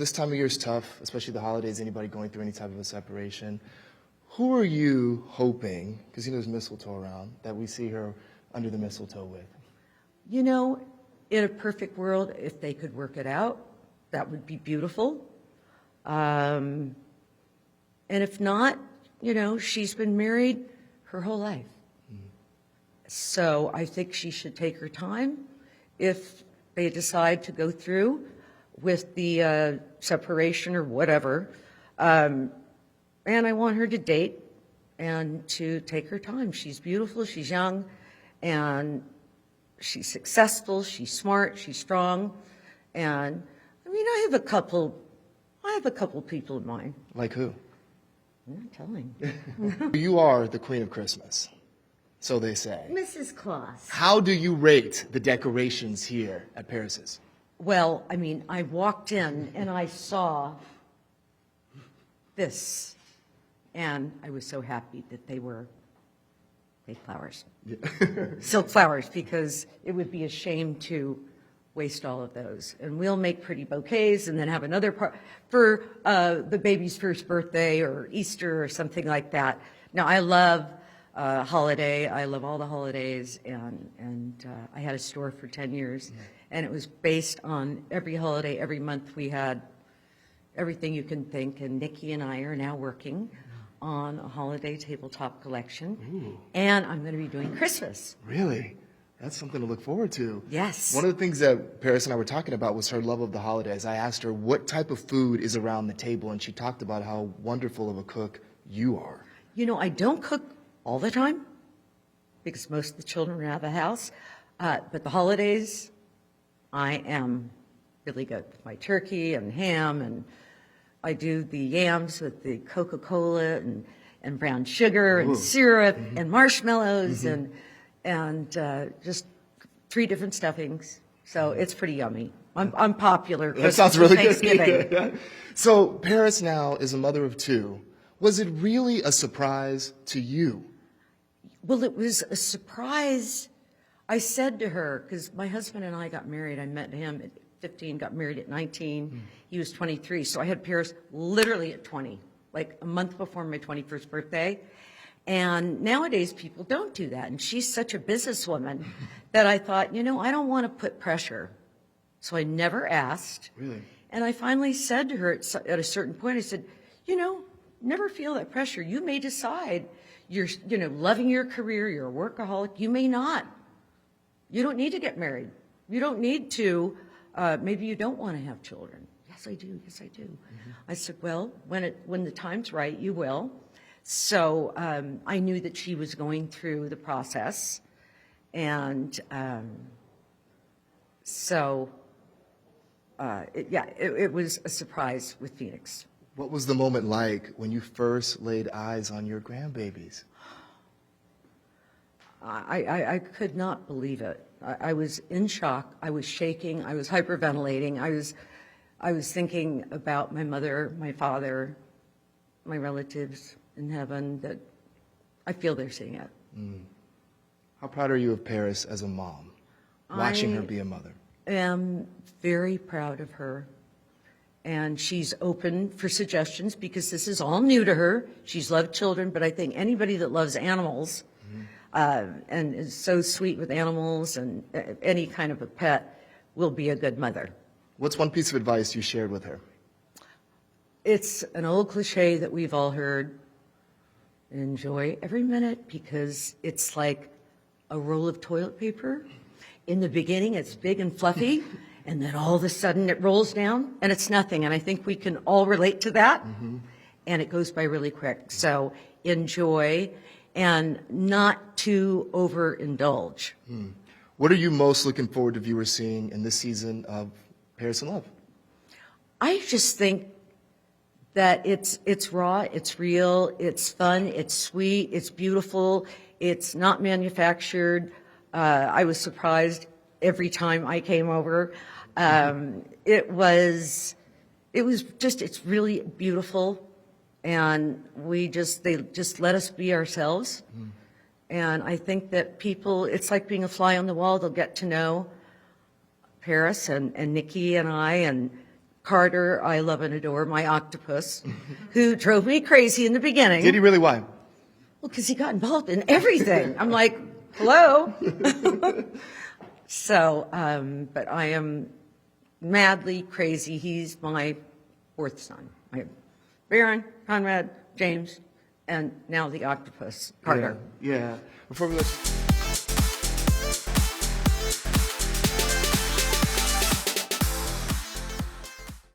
This time of year is tough, especially the holidays, anybody going through any type of a separation. Who are you hoping, because there's mistletoe around, that we see her under the mistletoe with? You know, in a perfect world, if they could work it out, that would be beautiful. And if not, she's been married her whole life. So I think she should take her time if they decide to go through with the separation or whatever. And I want her to date and to take her time. She's beautiful, she's young, and she's successful, she's smart, she's strong. And I have a couple people in mind. Like who? I'm not telling. You are the queen of Christmas, so they say. Mrs. Claus. How do you rate the decorations here at Paris's? Well, I walked in and I saw this, and I was so happy that they were fake flowers, silk flowers, because it would be a shame to waste all of those. And we'll make pretty bouquets and then have another part for the baby's first birthday or Easter or something like that. Now, I love holiday. I love all the holidays, and I had a store for 10 years, and it was based on every holiday. Every month we had everything you can think, and Nikki and I are now working on a holiday tabletop collection. Ooh. And I'm going to be doing Christmas. Really? That's something to look forward to. Yes. One of the things that Paris and I were talking about was her love of the holidays. I asked her what type of food is around the table, and she talked about how wonderful of a cook you are. I don't cook all the time because most of the children are out of the house. But the holidays, I am really good with my turkey and ham, and I do the yams with the Coca-Cola and brown sugar and syrup and marshmallows and just 3 different stuffings. So it's pretty yummy. I'm popular. That sounds really Thanksgiving. good. So Paris now is a mother of 2. Was it really a surprise to you? Well, it was a surprise. I said to her, because my husband and I got married. I met him at 15, got married at 19. He was 23. So I had Paris literally at 20, like a month before my 21st birthday. And nowadays people don't do that. And she's such a businesswoman that I thought, I don't want to put pressure. So I never asked. Really? And I finally said to her at a certain point, I said, never feel that pressure. You may decide you're, loving your career, you're a workaholic. You may not. You don't need to get married. You don't need to, maybe you don't want to have children. Yes, I do. Yes, I do. I said, well, when the time's right, you will. So I knew that she was going through the process. And it was a surprise with Phoenix. What was the moment like when you first laid eyes on your grandbabies? I could not believe it. I was in shock. I was shaking. I was hyperventilating. I was thinking about my mother, my father, my relatives in heaven, that I feel they're seeing it. How proud are you of Paris as a mom, watching her be a mother? I am very proud of her. And she's open for suggestions because this is all new to her. She's loved children, but I think anybody that loves animals and is so sweet with animals and any kind of a pet will be a good mother. What's one piece of advice you shared with her? It's an old cliche that we've all heard. Enjoy every minute because it's like a roll of toilet paper. In the beginning, it's big and fluffy. And then all of a sudden it rolls down and it's nothing. And I think we can all relate to that. And it goes by really quick. So enjoy and not too overindulge. What are you most looking forward to viewers seeing in this season of Paris in Love? I just think that it's raw, it's real, it's fun, it's sweet, it's beautiful, it's not manufactured. I was surprised every time I came over. It's really beautiful, and they just let us be ourselves. And I think that people, it's like being a fly on the wall. They'll get to know Paris and Nikki and I, and Carter, I love and adore, my octopus, who drove me crazy in the beginning. Did he really? Why? Well, because he got involved in everything. I'm like, hello? So, but I am madly crazy. He's my fourth son. I have Baron, Conrad, James, and now the octopus, Carter. Yeah. Before we let you...